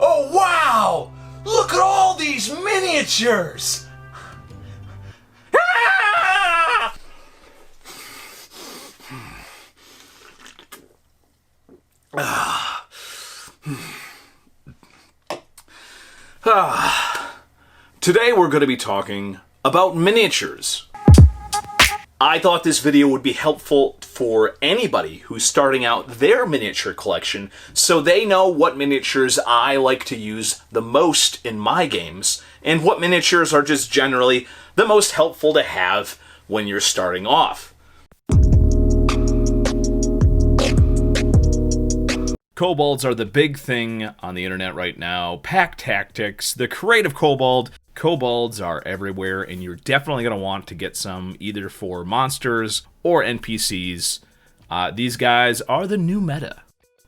Oh wow! Look at all these miniatures! Today we're going to be talking about miniatures. I thought this video would be helpful for anybody who's starting out their miniature collection so they know what miniatures I like to use the most in my games and what miniatures are just generally the most helpful to have when you're starting off. Kobolds are the big thing on the internet right now. Pack tactics, the creative kobold. Kobolds are everywhere, and you're definitely going to want to get some either for monsters or NPCs. These guys are the new meta.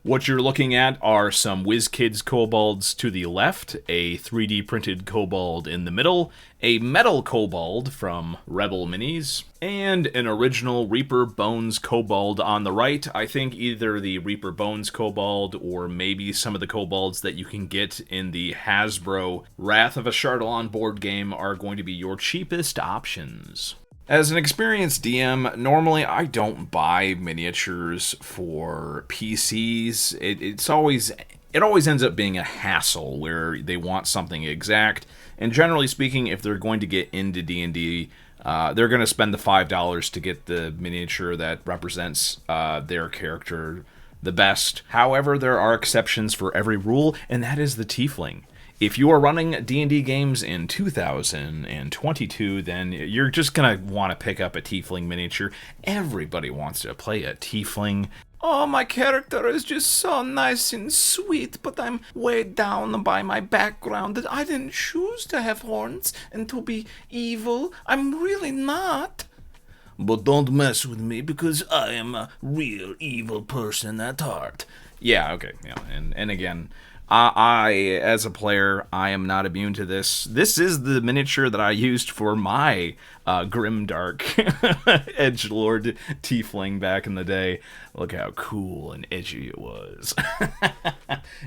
What you're looking at are some WizKids kobolds to the left, a 3D printed kobold in the middle, a metal kobold from Rebel Minis, and an original Reaper Bones kobold on the right. I think either the Reaper Bones kobold or maybe some of the kobolds that you can get in the Hasbro Wrath of Ashardalon board game are going to be your cheapest options. As an experienced DM, normally I don't buy miniatures for PCs. It always ends up being a hassle where they want something exact. And generally speaking, if they're going to get into D&D, they're going to spend the $5 to get the miniature that represents their character the best. However, there are exceptions for every rule, and that is the Tiefling. If you are running D&D games in 2022, then you're just going to want to pick up a Tiefling miniature. Everybody wants to play a Tiefling. Oh, my character is just so nice and sweet, but I'm weighed down by my background that I didn't choose to have horns and to be evil. I'm really not. But don't mess with me because I am a real evil person at heart. Yeah, okay, yeah, and again... I, as a player, I am not immune to this. This is the miniature that I used for my grimdark edgelord tiefling back in the day. Look how cool and edgy it was.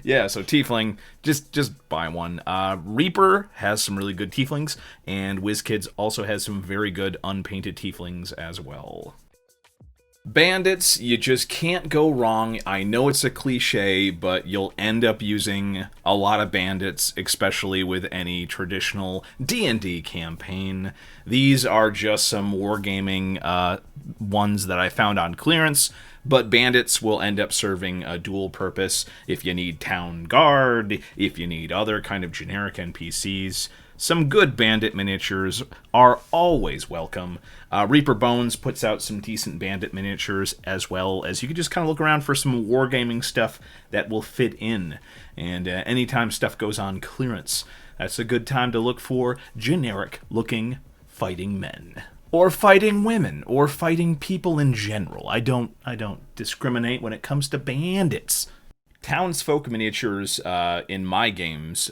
Yeah, so tiefling, just buy one. Reaper has some really good tieflings, and WizKids also has some very good unpainted tieflings as well. Bandits, you just can't go wrong. I know it's a cliche, but you'll end up using a lot of bandits, especially with any traditional D&D campaign. These are just some wargaming ones that I found on clearance, but bandits will end up serving a dual purpose if you need town guard, if you need other kind of generic NPCs. Some good bandit miniatures are always welcome. Reaper Bones puts out some decent bandit miniatures, as well as you can just kind of look around for some wargaming stuff that will fit in. And anytime stuff goes on clearance, that's a good time to look for generic-looking fighting men. Or fighting women, or fighting people in general. I don't discriminate when it comes to bandits. Townsfolk miniatures in my games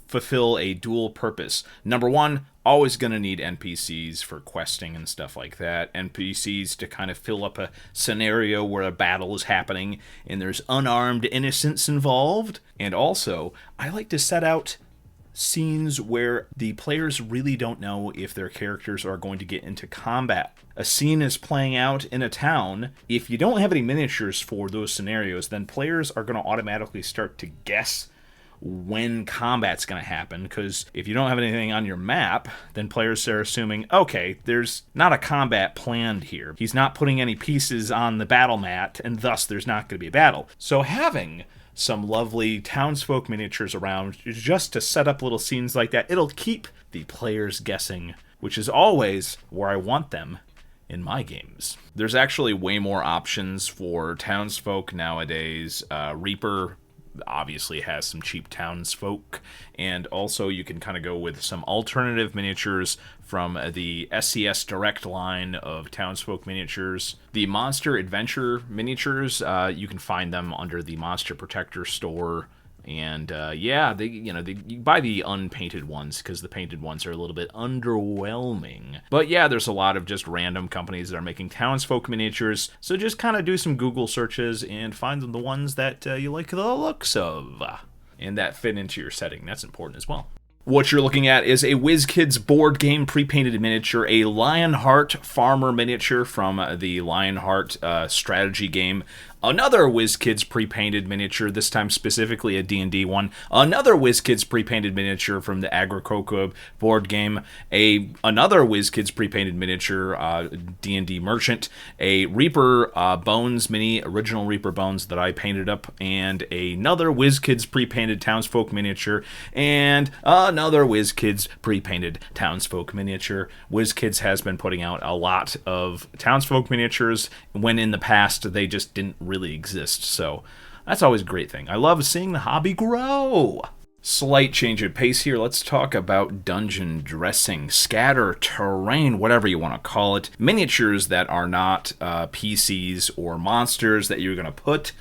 fulfill a dual purpose. Number one, always going to need NPCs for questing and stuff like that. NPCs to kind of fill up a scenario where a battle is happening and there's unarmed innocents involved. And also, I like to set out scenes where the players really don't know if their characters are going to get into combat. A scene is playing out in a town. If you don't have any miniatures for those scenarios, then players are going to automatically start to guess when combat's going to happen, because if you don't have anything on your map, then players are assuming, okay, there's not a combat planned here. He's not putting any pieces on the battle mat, and thus there's not going to be a battle. So having some lovely townsfolk miniatures around just to set up little scenes like that, it'll keep the players guessing, which is always where I want them in my games. There's actually way more options for townsfolk nowadays. Reaper obviously has some cheap townsfolk, and also you can kind of go with some alternative miniatures from the SCS Direct line of townsfolk miniatures. The Monster Adventure miniatures, you can find them under the Monster Protector store. And yeah, you buy the unpainted ones because the painted ones are a little bit underwhelming. But yeah, there's a lot of just random companies that are making townsfolk miniatures. So just kind of do some Google searches and find the ones that you like the looks of. and that fit into your setting. That's important as well. What you're looking at is a WizKids board game pre-painted miniature, a Lionheart Farmer miniature from the Lionheart strategy game. Another WizKids pre-painted miniature, this time specifically a D&D one. Another WizKids pre-painted miniature from the Agricola board game. Another WizKids pre-painted miniature, D&D Merchant. A Reaper Bones mini, original Reaper Bones that I painted up. And another WizKids pre-painted Townsfolk miniature. And another WizKids pre-painted Townsfolk miniature. WizKids has been putting out a lot of Townsfolk miniatures when in the past they just didn't really exist, so that's always a great thing. I love seeing the hobby grow. Slight change of pace here. Let's talk about dungeon dressing, scatter terrain, whatever you want to call it. Miniatures that are not PCs or monsters that you're going to put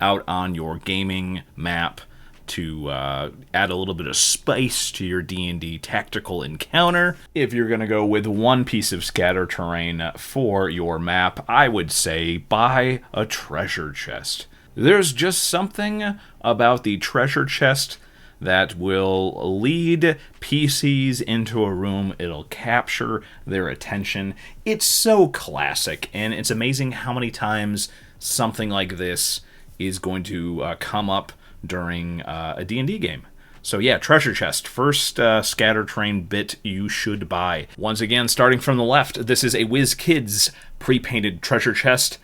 out on your gaming map to add a little bit of spice to your D&D tactical encounter. If you're going to go with one piece of scatter terrain for your map, I would say buy a treasure chest. There's just something about the treasure chest that will lead PCs into a room. It'll capture their attention. It's so classic, and it's amazing how many times something like this is going to come up during a D&D game. So yeah, treasure chest, first scatter terrain bit you should buy. Once again, starting from the left, this is a WizKids pre-painted treasure chest.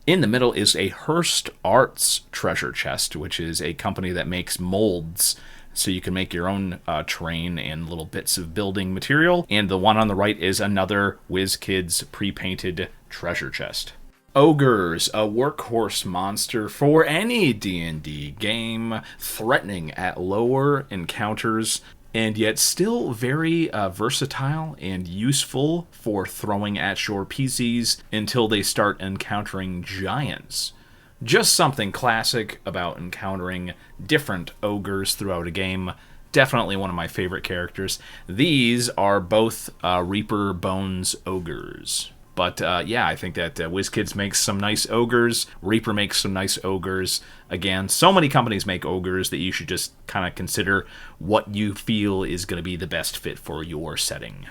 In the middle is a Hearst Arts treasure chest, which is a company that makes molds, so you can make your own terrain and little bits of building material. And the one on the right is another WizKids pre-painted treasure chest. Ogres, a workhorse monster for any D&D game, threatening at lower encounters, and yet still very versatile and useful for throwing at your PCs until they start encountering giants. Just something classic about encountering different ogres throughout a game. Definitely one of my favorite characters. These are both Reaper Bones ogres. But yeah, I think that WizKids makes some nice ogres. Reaper makes some nice ogres. Again, so many companies make ogres that you should just kind of consider what you feel is going to be the best fit for your setting.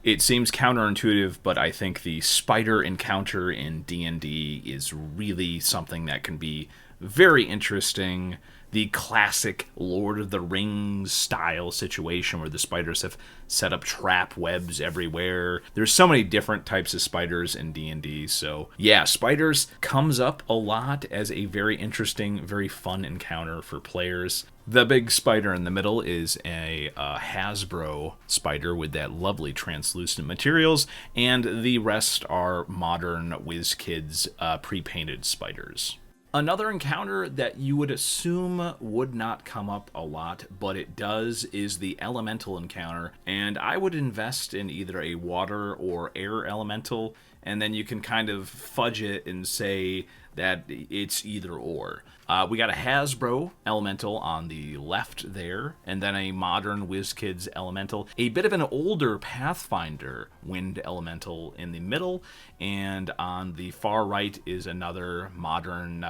It seems counterintuitive, but I think the spider encounter in D&D is really something that can be very interesting. The classic Lord of the Rings style situation where the spiders have set up trap webs everywhere. There's so many different types of spiders in D&D, so yeah, spiders comes up a lot as a very interesting, very fun encounter for players. The big spider in the middle is a Hasbro spider with that lovely translucent materials, and the rest are modern WizKids pre-painted spiders. Another encounter that you would assume would not come up a lot, but it does, is the elemental encounter. And I would invest in either a water or air elemental, and then you can kind of fudge it and say that it's either or. We got a Hasbro elemental on the left there, and then a modern WizKids elemental, a bit of an older Pathfinder wind elemental in the middle, and on the far right is another modern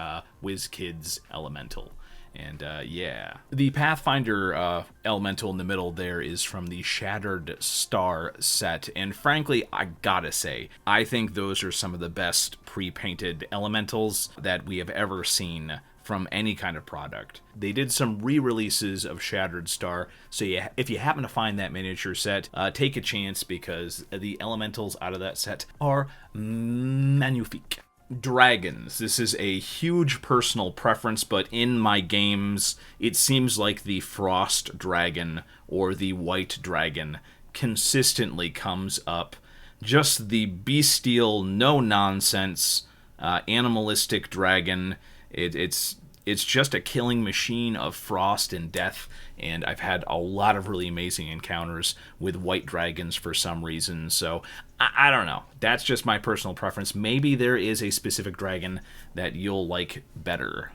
WizKids elemental. And yeah, the Pathfinder elemental in the middle there is from the Shattered Star set, and frankly, I gotta say, I think those are some of the best pre-painted elementals that we have ever seen from any kind of product. They did some re-releases of Shattered Star, so yeah, if you happen to find that miniature set, take a chance, because the elementals out of that set are magnifique. Dragons. This is a huge personal preference, but in my games, it seems like the Frost Dragon or the White Dragon consistently comes up. Just the bestial, no-nonsense, animalistic dragon. It's just a killing machine of frost and death, and I've had a lot of really amazing encounters with white dragons for some reason, so I don't know. That's just my personal preference. Maybe there is a specific dragon that you'll like better.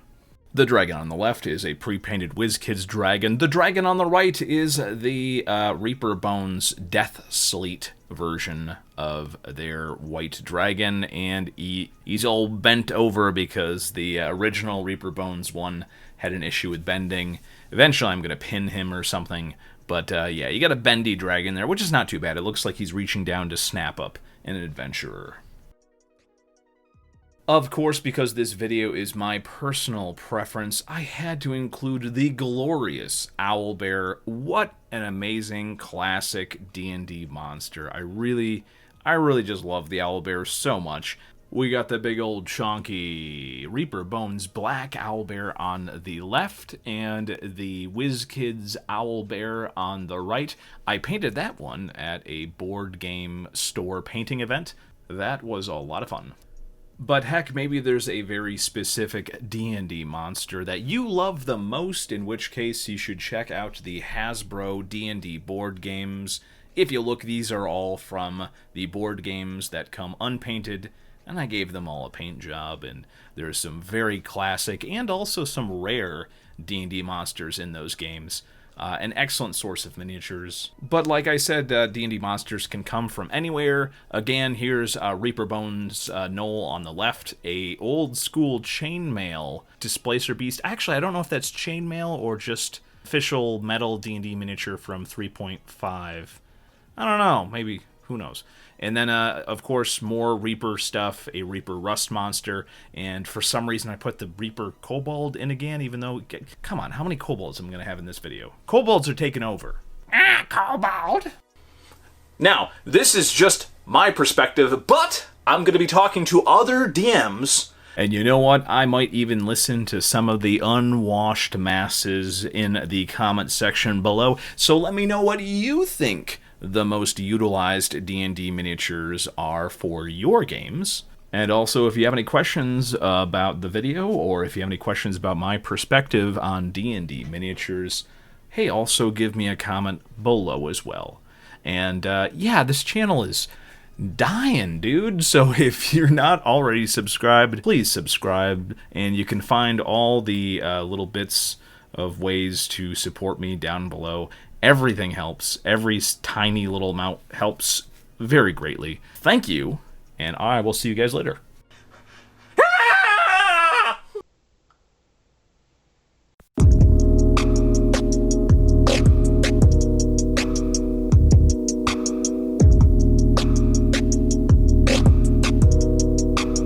The dragon on the left is a pre-painted WizKids dragon. The dragon on the right is the Reaper Bones Death Sleet version of their white dragon, and he's all bent over because the original Reaper Bones one had an issue with bending, Eventually I'm going to pin him or something. But yeah, you got a bendy dragon there, which is not too bad. It looks like he's reaching down to snap up an adventurer. Of course, because this video is my personal preference, I had to include the glorious Owlbear. What an amazing classic D&D monster. I really just love the Owlbear so much. We got the big old chonky Reaper Bones Black Owlbear on the left and the WizKids Owlbear on the right. I painted that one at a board game store painting event. That was a lot of fun. But heck, maybe there's a very specific D&D monster that you love the most, in which case you should check out the Hasbro D&D board games. If you look, these are all from the board games that come unpainted, and I gave them all a paint job, and there's some very classic and also some rare D&D monsters in those games. An excellent source of miniatures. But like I said, D&D monsters can come from anywhere. Again, here's Reaper Bones Knoll on the left, a old school chainmail displacer beast. Actually, I don't know if that's chainmail or just official metal D&D miniature from 3.5. I don't know, maybe, who knows. And then, of course, more Reaper stuff, a Reaper Rust monster, and for some reason I put the Reaper Kobold in again, even though, come on, how many Kobolds am I going to have in this video? Kobolds are taking over. Kobold! Now, this is just my perspective, but I'm going to be talking to other DMs. And you know what? I might even listen to some of the unwashed masses in the comment section below, so let me know what you think the most utilized D&D miniatures are for your games. And also, if you have any questions about the video, or if you have any questions about my perspective on D&D miniatures, hey, also give me a comment below as well. And yeah, this channel is dying, dude. So if you're not already subscribed, please subscribe. And you can find all the little bits of ways to support me down below. Everything helps. Every tiny little amount helps very greatly. Thank you, and I will see you guys later.